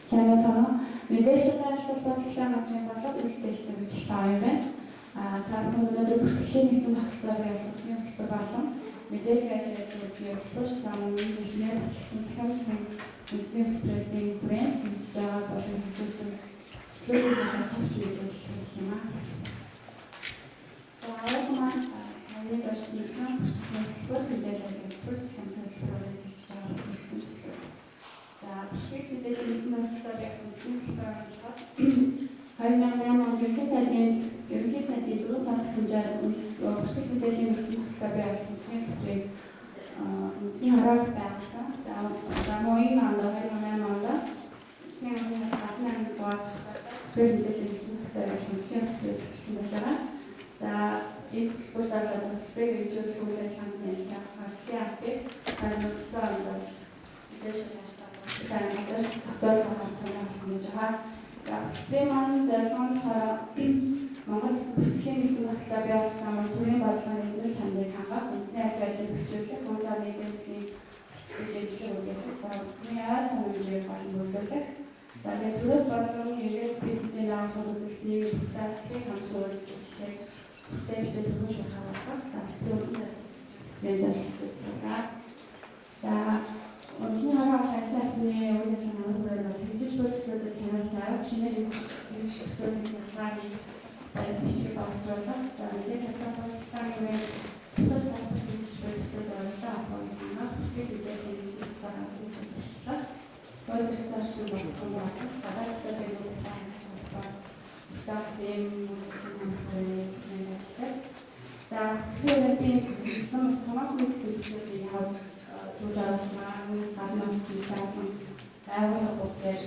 Чамайцана мэдээлэл тариалал багшлаа мацгийн бодлого үйлдэлцэн гэж байна. Та бүхэн өнөөдөр бүртгэлийн нэгэн багцлаар ялгуулсан хөтөлбөр болон мэдээлэл ажлын хөтөлбөр зам нэгжлэр батлсан захиалсан үндэсний хөтөлбөрийн брэнд хийж байгаа болон хөтөлсөн слогныг товч мэдээлэл гэх юм аа. Аваад саяны дөржин нэгэн хөтөлбөр мэдээлэл ажлын хөтөлбөр захиалсан хөтөлбөрөөр хийж байгаа хэрэгцээ төслөө. За бүртгэл мэдээлэл нэгэн багцлаар ялгуулсан хөтөлбөр болохоор 2008 онд ерөнхий сайдын 4 тооцох хэмжээр бүртгэл мэдээллийн нэгэн багцлаар ялгуулсан хөтөлбөрийн үндэсний хороолт байгуулсан. За моён онд 2008 онд эцсийн засгийн газрын дугаар бүртгэл мэдээллийн нэгэн багцлаар ялгуулсан хөтөлбөрийг хэлсэн байж байгаа. За энэ хөтөлбөрт болоод хөтөлбөрийг хөгжүүлэх үйл ажиллагаанд нэлээд ажлын албыг 2009 онд мэдээлэл шаардлагатай зохицуулах хамтлагаар болсон гэж байгаа. Хөтөлбөрийн маань зорилго нь Монгол бүртгэлийн нэгэн багцлаар явуулсан төрийн бодлогын нэгдэл чанарыг хангах, үндэсний ажил байдлыг бэхжүүлэх, хүмүүсийн нийгмийн эзлэх, үзүүлэх, за бидний яа санамжийг болон бүрдүүлэх. За тэгээд төрөөс бодлогын хэрэгэл бизнесийн байгууллагын үзүүлэлтний бүтэцэлийг хамсуулж бичлэг, бүтээгдэхүүн төрийн шуурхай болгох, за хөтөлбөрийн зорилготой. За үндэсний хороолт ажлын үйл ажиллагааны хүрээнд бол хэвжиж бүрдүүлэх хяналттай шинээр хэрэгжих төслүүдийн захлагыг бичлэг боловсруулах, за мэдээлэл хязгаарлалтын бусад салбарт хэрэгжих төслүүд оролцоо авах гэмээр бүртгэл мэдээллийн нэгэн багцлаар төсөлчлөх, бодлого зарчим болсон болох, гадаадтай дэвшүүлэх холбоо тогтоосон юм ажил. За тэгэхээр би зам томоохон төсөлчлүүдийг явуулж үзүүлсэн маань гаднаас зайлшгүй байгууллага бүгдээр